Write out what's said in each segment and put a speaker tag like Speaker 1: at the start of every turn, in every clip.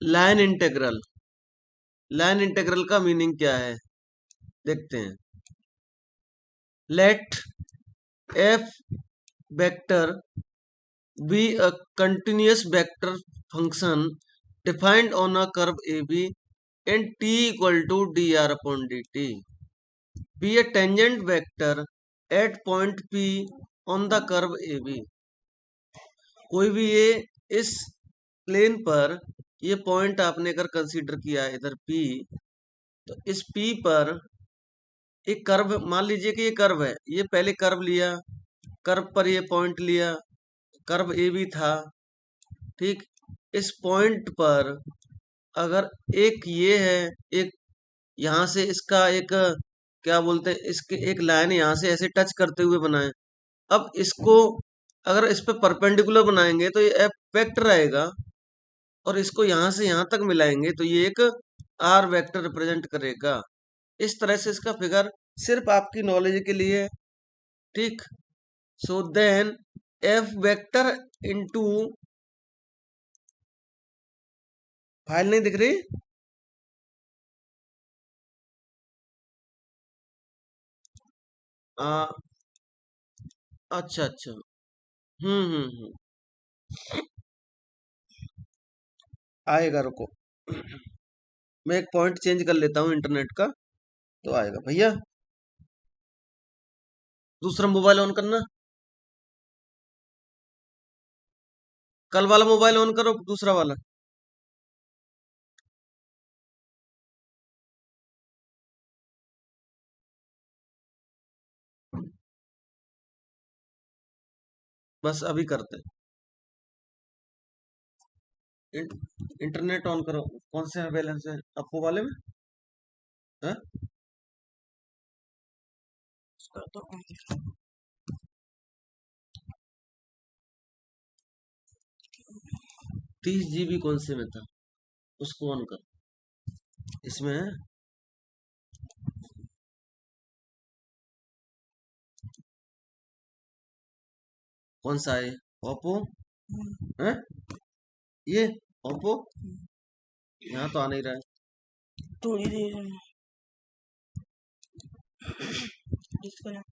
Speaker 1: Line integral. Line integral का meaning क्या है देखते हैं। Let F vector be a continuous vector function defined on a curve AB and t equal to dr upon dt. Be a tangent vector at point P on the curve AB. कोई भी ये इस plane पर ये point आपने अगर consider किया है इधर P, तो इस P पर एक कर्व मान लीजिए कि ये कर्व है, ये पहले कर्व लिया, कर्व पर ये पॉइंट लिया, कर्व ए भी था, ठीक। इस पॉइंट पर अगर एक ये है, एक यहाँ से इसका एक क्या बोलते हैं, इसके एक लाइन यहाँ से ऐसे टच करते हुए बनाए। अब इसको अगर इस पे परपेंडिकुलर बनाएंगे तो ये एफ वेक्टर आएगा, और इसको यहाँ से यहाँ तक मिलाएंगे तो ये एक आर वेक्टर रिप्रेजेंट करेगा। इस तरह से इसका फिगर सिर्फ आपकी नॉलेज के लिए है, ठीक। So then F vector into, file नहीं दिख रही? आ, अच्छा अच्छा, हम्म, आएगा, रुको। मैं एक पॉइंट चेंज कर लेता हूँ इंटरनेट का, तो आएगा भैया। दूसरा मोबाइल ऑन करना, कल वाला मोबाइल ऑन करो, दूसरा वाला। बस अभी करते हैं। इंटरनेट ऑन करो। कौन से में बैलेंस है, अपो वाले में? हाँ? 30 GB कौन से में था, उसको ऑन कर। इसमें है? कौन सा है? ओप्पो है? ये ओप्पो यहाँ तो आ नहीं रहा है।
Speaker 2: थोड़ी देर में डिस्कनेक्ट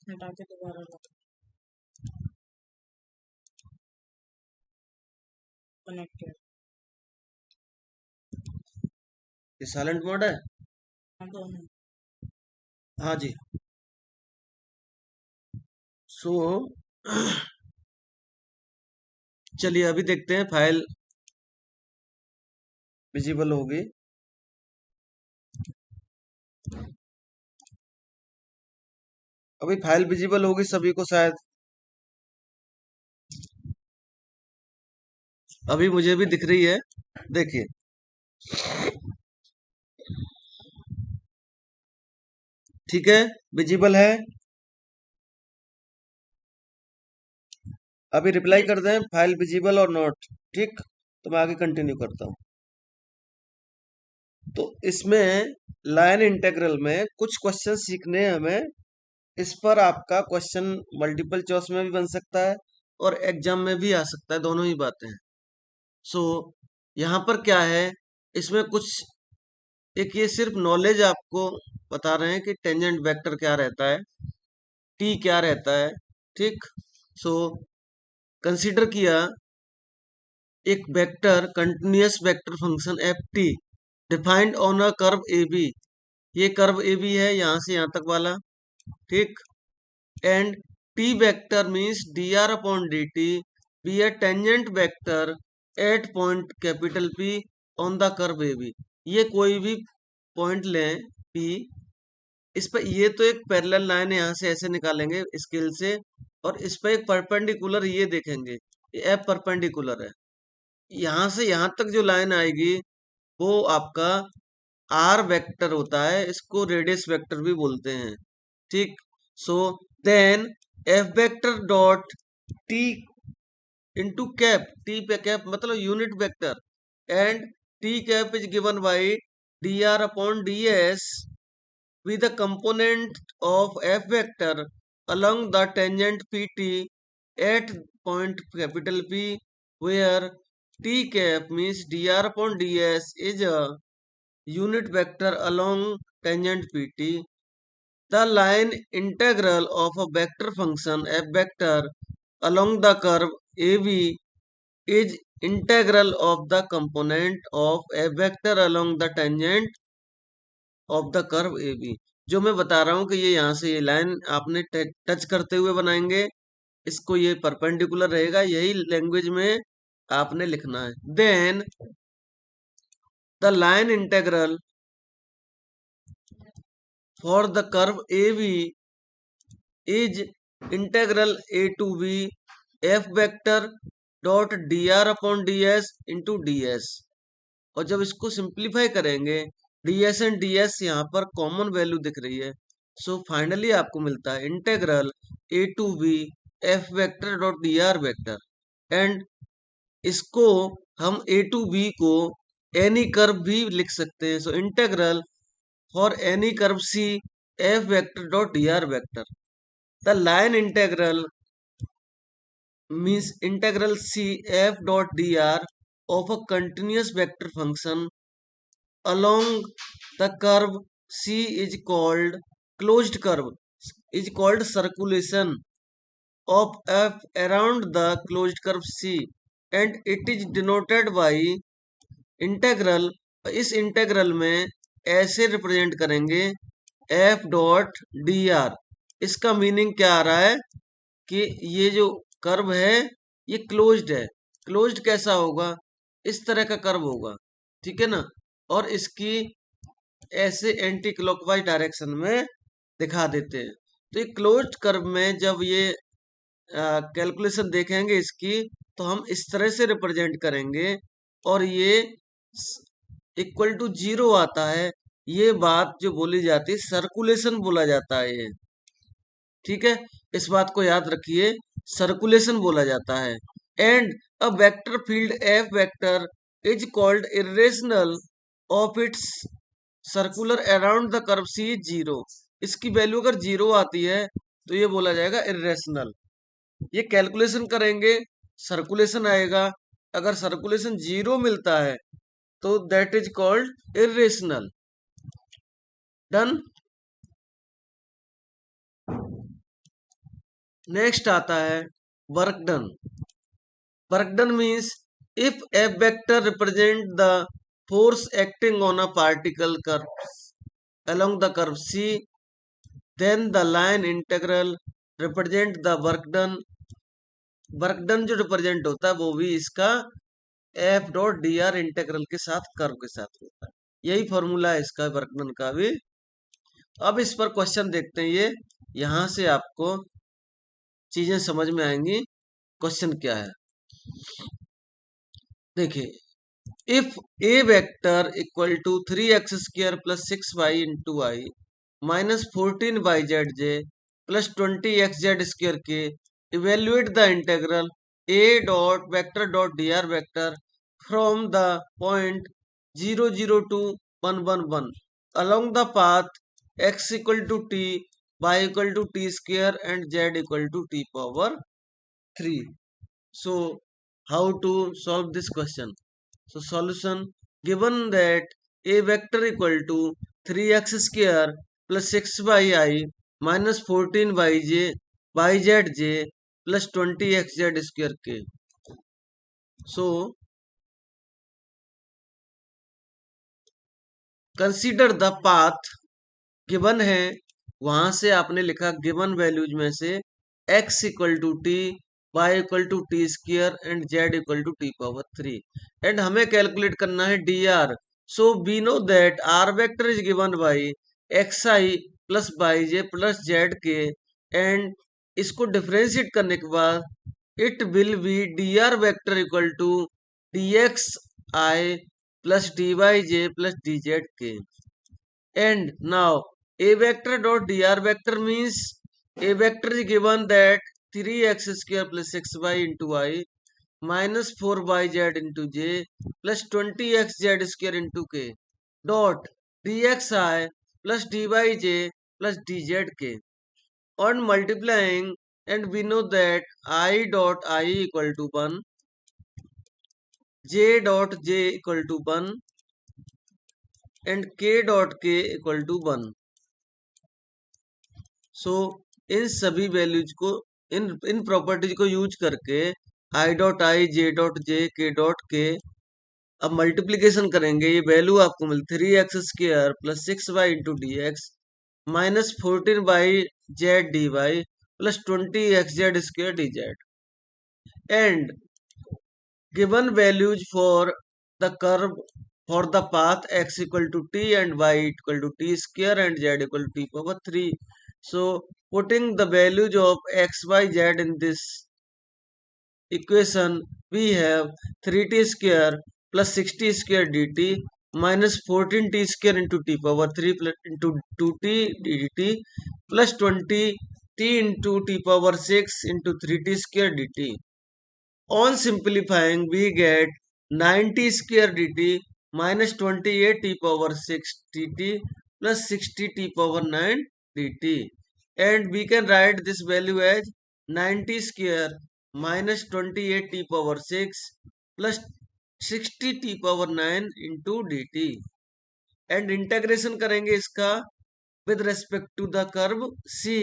Speaker 2: हटा के दोबारा कनेक्टेड।
Speaker 1: ये साइलेंट मोड है?
Speaker 2: हाँ दोनों।
Speaker 1: हाँ जी। सो चलिए अभी देखते हैं, फाइल विजिबल होगी। अभी फाइल विजिबल होगी सभी को शायद, अभी मुझे भी दिख रही है, देखिए। ठीक है, विजिबल है। अभी रिप्लाई कर दें फाइल विजिबल और नॉट, ठीक। तो मैं आगे कंटिन्यू करता हूँ। तो इसमें लाइन इंटीग्रल में कुछ क्वेश्चन सीखने हैं हमें। इस पर आपका क्वेश्चन मल्टीपल चॉइस में भी बन सकता है और एग्जाम में भी आ सकता है, दोनों ही बातें हैं। सो यहाँ पर क्या है, इसमें कुछ एक ये सिर्फ नॉलेज आपको बता रहे हैं कि टेंजेंट वेक्टर क्या रहता है, टी क्या रहता है, ठीक। सो कंसीडर किया एक vector continuous vector function F T defined on a curve A B. ये कर्व ए बी है यहाँ से यहाँ तक वाला, ठीक। And T vector means D R upon D T be a tangent vector at point capital P on the curve A B. ये कोई भी पॉइंट लें पी, इस पर ये तो एक पैरेलल लाइन यहाँ से ऐसे निकालेंगे स्केल से, और इस पर एक परपेंडिकुलर ये देखेंगे, ये एफ परपेंडिकुलर है। यहाँ से यहाँ तक जो लाइन आएगी वो आपका आर वेक्टर होता है, इसको रेडियस वेक्टर भी बोलते हैं, ठीक। So then F vector dot T into cap, T पे कैप मतलब unit vector, and T cap is given by D R upon D S with the component of f vector along the tangent pt at point capital P where t cap means dr upon ds is a unit vector along tangent pt. The line integral of a vector function f vector along the curve AB is integral of the component of f vector along the tangent of the curve AB. जो मैं बता रहा हूं कि ये यहाँ से ये लाइन आपने टच करते हुए बनाएंगे, इसको ये परपेंडिकुलर रहेगा, यही लैंग्वेज में आपने लिखना है. Then the line integral for the curve AB is integral a to b f vector dot dr upon ds into ds. और जब इसको सिंप्लीफाई करेंगे ds एंड ds यहाँ पर कॉमन वैल्यू दिख रही है, सो फाइनली आपको मिलता है integral a to b f vector dot dr vector. And इसको हम a to b को एनी कर्व भी लिख सकते हैं, so integral for any curve c f vector dot dr vector. The line integral means integral c f dot dr of a continuous vector function along the curve c is called closed curve is called circulation of f around the closed curve c and it is denoted by integral. इस integral में ऐसे represent करेंगे f dot D R. इसका meaning क्या आ रहा है कि ये जो कर्व है ये क्लोज्ड है. क्लोज्ड कैसा होगा, इस तरह का कर्व होगा, ठीक है ना, और इसकी ऐसे एंटी क्लॉकवाइज डायरेक्शन में दिखा देते हैं. तो ये क्लोज्ड कर्व में जब ये कैलकुलेशन देखेंगे इसकी, तो हम इस तरह से रिप्रेजेंट करेंगे और ये इक्वल टू जीरो आता है. ये बात जो बोली जाती है सर्कुलेशन बोला जाता है ये, ठीक है, इस बात को याद रखिए, सर्कुलेशन बोला जाता है. And a vector field F vector is called irrotational of its circular around the curve C zero. इसकी वैल्यू अगर जीरो आती है तो ये बोला जाएगा इरेशनल. ये कैलकुलेशन करेंगे सर्कुलेशन आएगा, अगर सर्कुलेशन जीरो मिलता है तो that is called irrational. Done. Next आता है work done. Work done means if f vector represent the force acting on a particle curve along the curve C, then the line integral represent the work done. Work done जो represent होता है वो भी इसका F dot D R integral के साथ curve के साथ होता है. यही फॉर्मूला है इसका वर्क डन का भी. अब इस पर क्वेश्चन देखते हैं, ये यहां से आपको चीजें समझ में आएंगी. क्वेश्चन क्या है देखिए, if a vector equal to 3x square plus 6y into i minus 14yzj plus 20xz square k, evaluate the integral a dot vector dot D R vector from the point 0 0 to 1 1 1 along the path x equal to t, y equal to t square and z equal to t power 3. So how to solve this question? So solution, given that a vector equal to 3x square plus 6yi minus 14yzj plus 20xz square k. So consider the path given है, वहां से आपने लिखा given values में से x equal to T, y equal to T square and z equal to T power 3. एंड हमें calculate करना है dr. So we know that r vector is given by xi plus yj plus z के, and इसको differentiate करने के बाद it will be dr vector equal to dxi plus dyj plus dz के. And now a vector dot dr vector means a vector is given that 3x square plus 6y into y minus 4yz into j plus 20xz square into k dot dxi plus dyj plus dz k. On multiplying and we know that I dot I equal to 1, J dot J equal to 1 and K dot K equal to 1. सो इन सभी values को, इन properties को use करके I dot I, J dot J, के dot के, अब multiplication करेंगे, ये value आपको मिल 3x² plus 6y into D X minus 14y Z D Y plus 20x(z)² dz and given values for the curve for the path x equal to t and y equal to t square and z equal to t power 3. So putting the values of x, y, z in this equation, we have 3t square plus 60 square dt minus 14t square into t power 3 plus into 2t dt plus 20t into t power 6 into 3t square dt. On simplifying, we get 90 square dt minus 28 t power 6 dt plus 60 t power 9 dt. And we can write this value as 90 square minus 28 t power 6 plus 60 t power 9 into dt. And integration करेंगे इसका with respect to the curve C.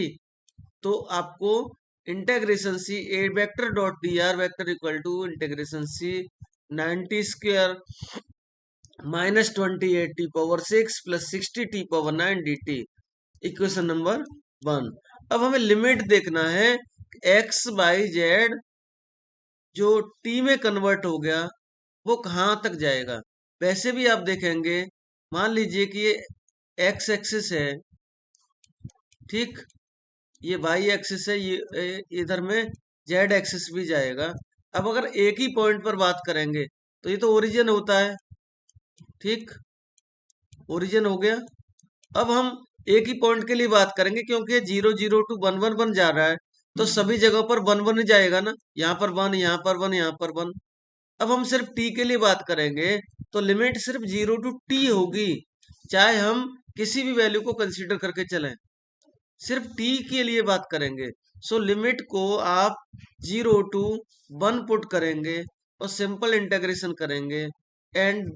Speaker 1: तो आपको integration C A vector dot D R vector equal to integration C 90 square minus 28 T power 6 plus 60 T power 9 D T, equation number 1. अब हमें limit देखना है X by Z जो T में convert हो गया वो कहाँ तक जाएगा. वैसे भी आप देखेंगे, मान लीजिए कि ये एक्स एक्सिस है, ठीक, ये वाई एक्सिस है, ये इधर में जेड एक्सिस भी जाएगा. अब अगर एक ही पॉइंट पर बात करेंगे तो ये तो ओरिजिन होता है, ठीक, ओरिजिन हो गया. अब हम एक ही पॉइंट के लिए बात करेंगे क्योंकि 0 0 टू 1 1 1 जा रहा है तो सभी जगह पर 1 1 जाएगा ना, यहाँ पर 1, यहाँ पर 1, यहाँ पर 1. अब हम सिर्फ टी के लिए बात करेंगे तो लिमिट सिर्फ 0 टू टी होगी, चाहे हम किसी भी वैल्यू को कंसीडर करके चलें, सिर्फ टी के लिए बात करेंगे. सो लिमिट को आप 0 टू 1 पुट करेंगे और सिंपल इंटेग्रेशन करेंगे एंड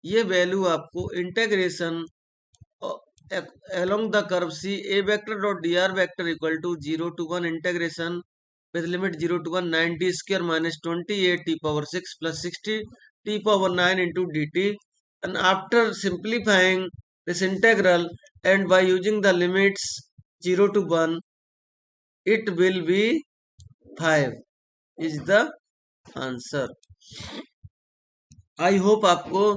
Speaker 1: ये वैल्यू आपको integration along the curve C a vector dot dr vector equal to 0 to 1 integration with limit 0 to 1 90 square minus 28 t power 6 plus 60 t power 9 into dt. And after simplifying this integral and by using the limits 0 to 1, it will be 5 is the answer. I hope आपको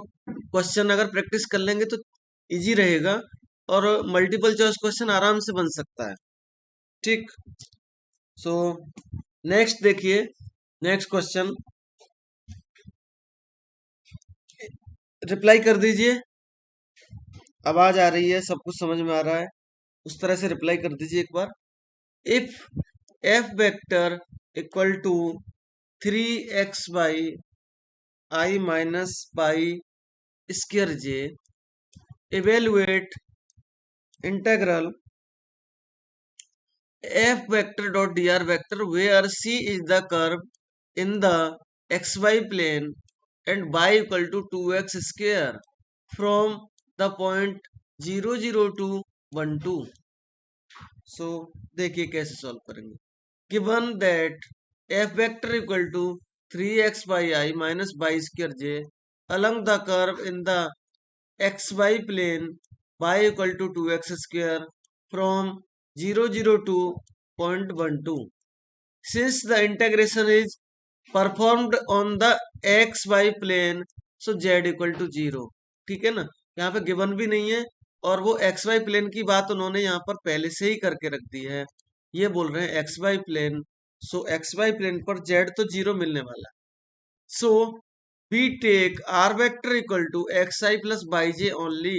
Speaker 1: question अगर practice कर लेंगे तो easy रहेगा और multiple choice question आराम से बन सकता है, ठीक. सो नेक्स्ट देखिए, नेक्स्ट क्वेश्चन रिप्लाई कर दीजिए. आवाज आ रही है, सब कुछ समझ में आ रहा है, उस तरह से रिप्लाई कर दीजिए एक बार. If f vector equal to 3x y i minus by square j, evaluate integral f vector dot dr vector where c is the curve in the xy plane and y equal to 2x square from the point 0 0 to 1 2. so देखिए कैसे solve करेंगे. given that f vector equal to 3x by I minus y square j along the curve in the xy plane y equal to 2x square from 0 0 to 0.12. Since the integration is performed on the xy plane, so z equal to 0. ठीक है ना, यहाँ पे given भी नहीं है और वो xy प्लेन की बात उन्होंने यहाँ पर पहले से ही करके रख दी है. ये बोल रहे हैं xy प्लेन, सो xy प्लेन पर z तो 0 मिलने वाला है. सो we take r vector equal to xi plus yj only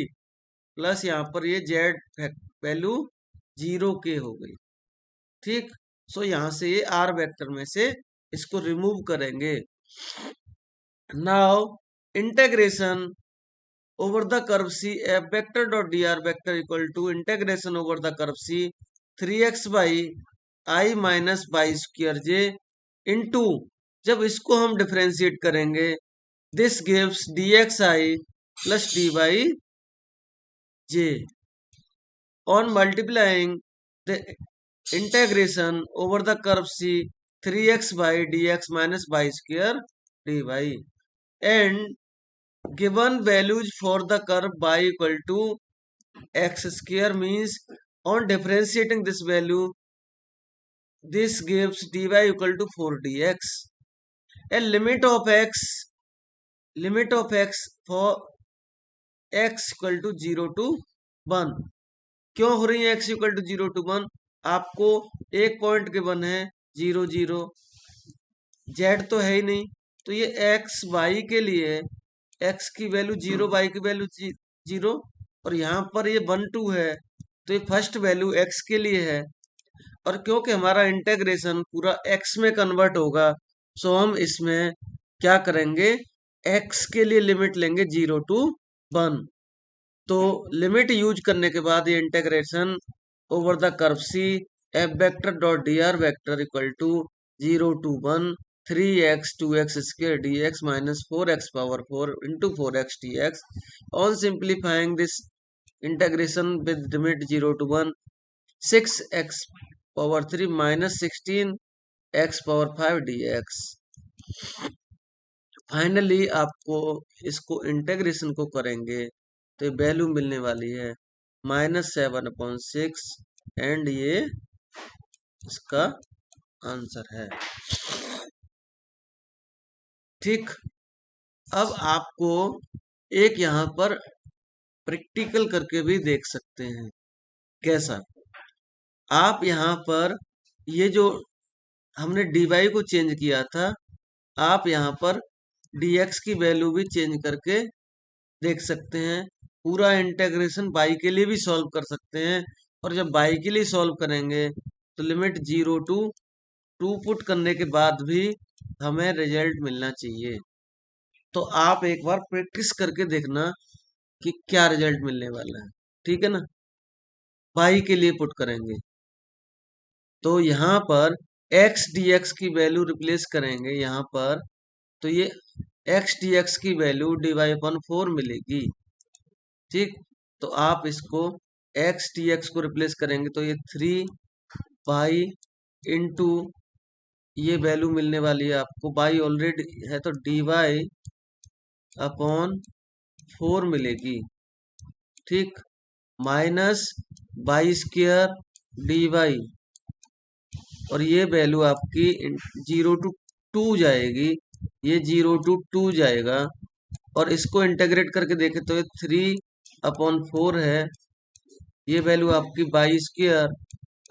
Speaker 1: plus यहाँ पर ये z वैल्यू 0 के हो गई, ठीक. सो यहाँ से ये r वेक्टर में से इसको रिमूव करेंगे. Now integration over the curve C f vector dot dr vector equal to integration over the curve C 3x by I minus by square J into, जब इसको हम डिफ्रेंशिएट करेंगे, this gives D X I plus D Y J on multiplying the integration over the curve C 3x by dx minus y square dy and given values for the curve y equal to x square means on differentiating this value this gives dy equal to 4 dx and limit of x for x equal to 0 to 1 क्यों हो रही है x equal to 0 to 1? आपको एक point given है 0 0, z तो है ही नहीं, तो ये x y के लिए x की वैल्यू 0, y की वैल्यू 0, और यहाँ पर ये 1 2 है, तो ये फर्स्ट वैल्यू x के लिए है। और क्योंकि हमारा इंटेग्रेशन पूरा x में कन्वर्ट होगा, सो हम इसमें क्या करेंगे, x के लिए लिमिट लेंगे 0 to 1। तो लिमिट यूज करने के बाद ये integration over the curve C F vector dot D R vector equal to 0 to 1 3x 2x square D X minus 4x power 4 into 4x D X on simplifying this integration with limit 0 to 1 6x power 3 minus 16x power 5 D X. Finally आपको इसको integration को करेंगे तो ये value मिलने वाली है -7/6 and ये इसका आंसर है। ठीक, अब आपको एक यहाँ पर प्रैक्टिकल करके भी देख सकते हैं। कैसा? आप यहाँ पर ये जो हमने dy को चेंज किया था, आप यहाँ पर dx की वैल्यू भी चेंज करके देख सकते हैं। पूरा इंटेग्रेशन y के लिए भी सॉल्व कर सकते हैं, और जब y के लिए सॉल्व करेंगे तो लिमिट 0 to 2 पुट करने के बाद भी हमें रिजल्ट मिलना चाहिए। तो आप एक बार प्रैक्टिस करके देखना कि क्या रिजल्ट मिलने वाला है। ठीक है ना? y के लिए पुट करेंगे तो यहाँ पर x dx की वैल्यू रिप्लेस करेंगे यहाँ पर, तो ये x dx की वैल्यू dy/4 मिलेगी। ठीक, तो आप इसको x dx को रिप्लेस करेंगे तो ये 3y इंटू ये वैल्यू मिलने वाली है आपको, y ऑलरेडी है तो dy/4 मिलेगी। ठीक, माइनस y स्क्वायर dy, और ये वैल्यू आपकी 0 to 2 जाएगी, ये 0 to 2 जाएगा, और इसको इंटेग्रेट करके देखें तो ये 3/4 है, ये वैल्यू आपकी y square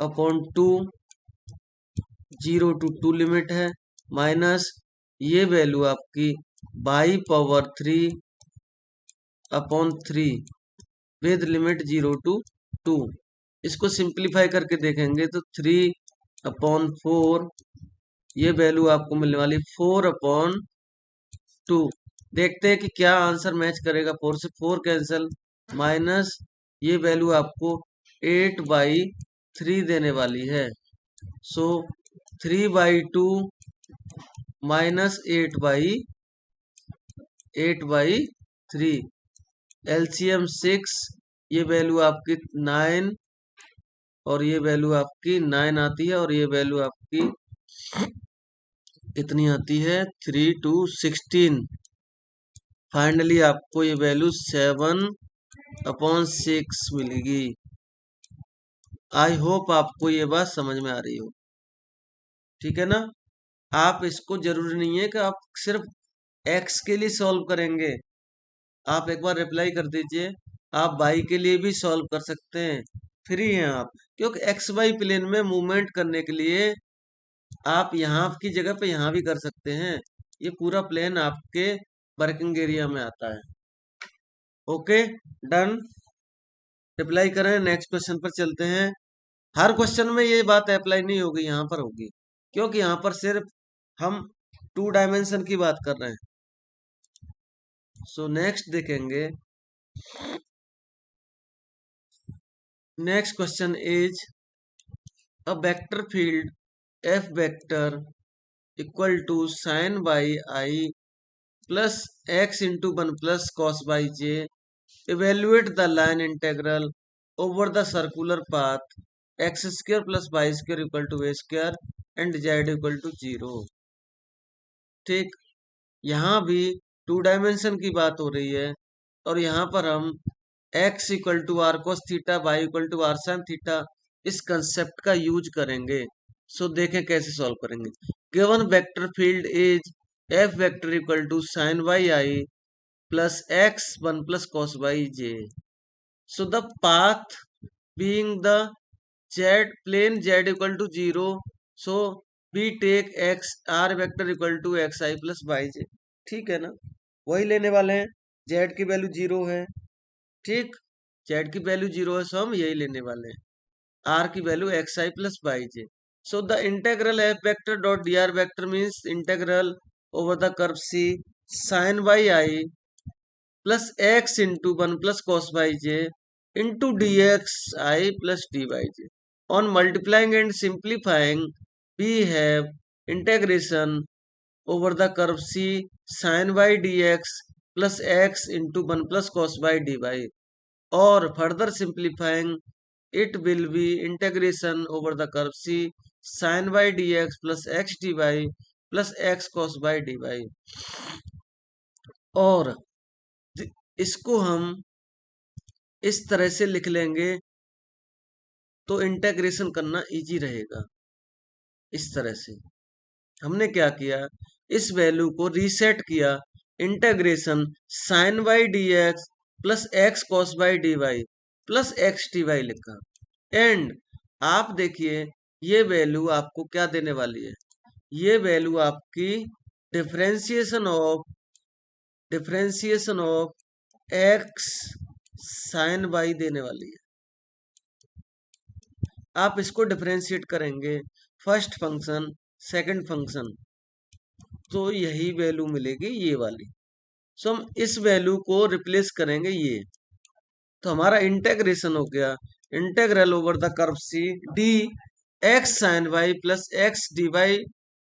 Speaker 1: upon 2 0 to 2 limit है, माइनस ये वैल्यू आपकी y/3 विद लिमिट 0 to 2। इसको सिंप्लीफाई करके देखेंगे तो 3/4, ये वैल्यू आपको मिलने वाली 4/2। देखते हैं कि क्या आंसर मैच करेगा। 4 से 4 कैंसिल, माइनस ये वैल्यू आपको 8/3 देने वाली है। सो 3/2 माइनस 8/3, एलसीएम 6, ये वैल्यू आपकी 9, और ये वैल्यू आपकी 9 आती है, और ये वैल्यू आपकी कितनी आती है 3 to 16। फाइनली आपको ये वैल्यू 7/6 मिलेगी। आई होप आपको ये बात समझ में आ रही हो। ठीक है ना? आप इसको जरूरी नहीं है कि आप सिर्फ x के लिए सॉल्व करेंगे, आप एक बार रिप्लाई कर दीजिए, आप y के लिए भी सॉल्व कर सकते हैं, फ्री हैं आप। क्योंकि एक्स वाई प्लेन में मूवमेंट करने के लिए आप यहाँ की जगह पे यहाँ भी कर सकते हैं, ये पूरा प्लेन आपके वर्किंग एरिया में आता है। Okay, done. रिप्लाई करें, नेक्स्ट क्वेश्चन पर चलते हैं। हर क्वेश्चन में ये बात अप्लाई नहीं होगी, यहाँ पर होगी, क्योंकि यहाँ पर सिर्फ हम 2 डायमेंशन की बात कर रहे हैं। सो नेक्स्ट देखेंगे। Next question is a vector field f vector equal to sin by I plus x into 1 plus cos by j. Evaluate the line integral over the circular path x square plus y square equal to a square and z equal to 0. ठीक, यहाँ भी to dimension की बात हो रही है और यहाँ पर हम x equal to R cos theta Y equal to R sine theta इस कंसेप्ट का यूज करेंगे. सो देखें कैसे सॉल्व करेंगे. Given vector field is F vector equal to sine Y I plus X one plus cos Y J. So the path being the z plane z equal to 0, so we take x r vector equal to xi plus yj. ठीक है ना, वही लेने वाले हैं. z की value 0 है. ठीक, z की वैल्यू 0 है, सो हम यही लेने वाले हैं. r की value xi plus yj. So the integral f vector dot dr vector means integral over the curve c sin yi plus x into 1 plus cos yj into dxi plus dyj. On multiplying and simplifying, we have integration over the curve c sin y dx plus x into 1 plus cos y dy. Or further simplifying, it will be integration over the curve c sin y dx plus x dy plus x cos y dy. और इसको हम इस तरह से लिख लेंगे तो integration करना इजी रहेगा. इस तरह से हमने क्या किया, इस वैल्यू को रीसेट किया. Integration sine Y D X plus X cos Y D Y plus X T Y लिखा. एंड आप देखिए ये वैल्यू आपको क्या देने वाली है. ये वैल्यू आपकी differentiation of X sine Y देने वाली है. आप इसको डिफरेंशिएट करेंगे फर्स्ट फंक्शन सेकंड फंक्शन, तो यही वैल्यू मिलेगी ये वाली. सो हम इस वैल्यू को रिप्लेस करेंगे ये, तो हमारा इंटेग्रेशन हो गया integral over the curve C D X sine Y plus X D Y.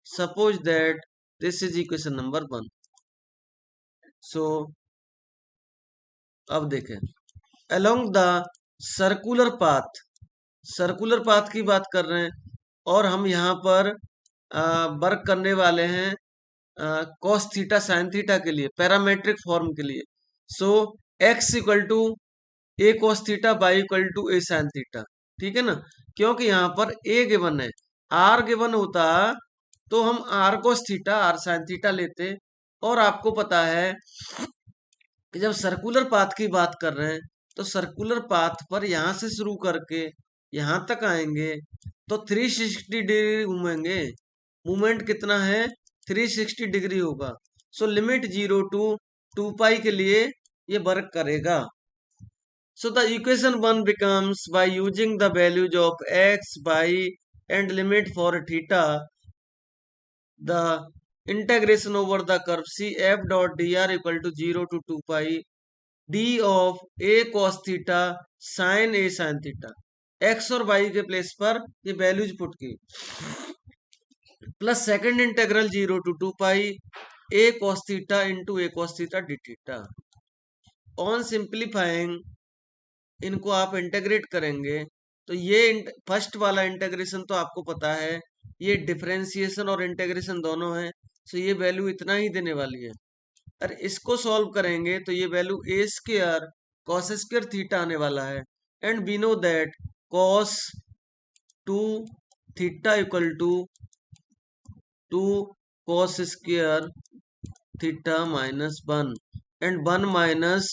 Speaker 1: Suppose that this is equation number 1. So अब देखें, अलोंग द सर्कुलर पाथ की बात कर रहे हैं और हम यहाँ पर वर्क करने वाले हैं कॉस थीटा साइन थीटा के लिए, पैरामेट्रिक फॉर्म के लिए. So x equal to a cos theta Y equal to a sine theta. ठीक है ना, क्योंकि यहाँ पर ए गिवन है. आर गिवन होता तो हम r cos theta r sine theta लेते. और आपको पता है कि जब सर्कुलर पाथ की बात कर रहे हैं तो सर्कुलर पाथ पर यहां से शुरू करके यहां तक आएंगे तो 360 डिग्री घूमेंगे. मूवमेंट कितना है, 360 डिग्री होगा. सो लिमिट 0 टू 2 पाई के लिए ये वर्क करेगा. So the equation 1 becomes by using the values of x y and limit for theta, the integration over the curve c f dot dr equal to 0 to 2 pi d of a cos theta sin a sin theta. x और y के place पर ये values put की, plus second integral 0 to 2 pi a cos theta इंटू a cos theta d theta. On simplifying इनको आप integrate करेंगे तो ये फर्स्ट वाला इंटेग्रेशन तो आपको पता है, ये डिफरेंशिएशन और इंटेग्रेशन दोनों है. सो ये वैल्यू इतना ही देने वाली है. और इसको सॉल्व करेंगे तो ये value A square cos square theta आने वाला है. And we know that cos 2 theta equal to 2 cos square theta minus 1 and 1 minus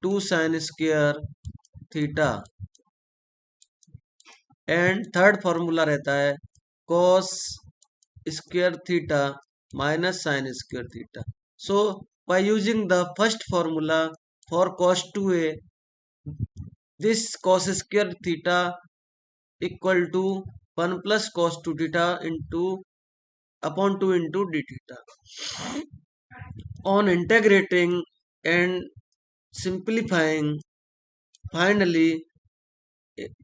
Speaker 1: 2 sine square theta. And third formula रहता है cos square theta minus sine square theta. So by using the first formula for cos 2a, this cos square theta equal to 1 plus cos 2 theta into upon 2 into d theta. On integrating and simplifying, finally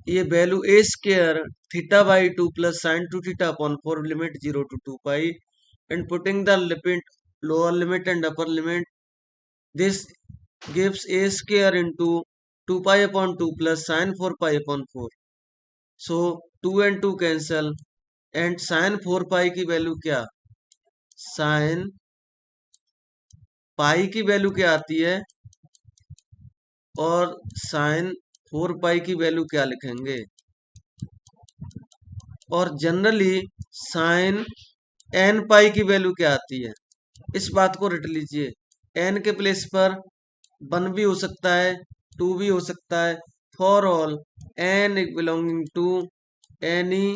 Speaker 1: ये value A square theta by 2 plus sign 2 theta upon 4 limit 0 to 2 pi and putting the limit lower limit and upper limit, this gives a square into 2 pi upon 2 plus sin 4 pi upon 4. So 2 and 2 cancel and sin 4 pi की value क्या, sin पाई की value क्या आती है और sin 4 पाई की value क्या लिखेंगे, और जनरली sin n पाई की वैल्यू क्या आती है, इस बात को रट लीजिए। n के प्लेस पर 1 भी हो सकता है, 2 भी हो सकता है, for all n belonging to any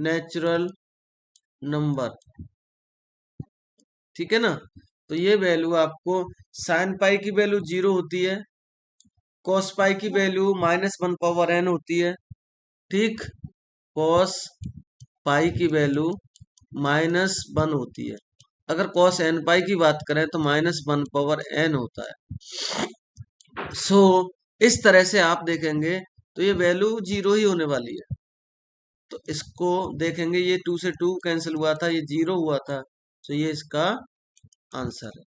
Speaker 1: natural number, ठीक है ना। तो ये वैल्यू आपको साइन पाई की वैल्यू 0 होती है, कॉस पाई की वैल्यू -1 पावर n होती है, ठीक। कॉस पाई की वैल्यू -1 होती है, अगर कॉस n पाई की बात करें तो -1 पावर n होता है। सो इस तरह से आप देखेंगे तो ये वैल्यू 0 ही होने वाली है। तो इसको देखेंगे, ये 2 से 2 कैंसिल हुआ था, ये 0 हुआ था, तो ये इसका आंसर है।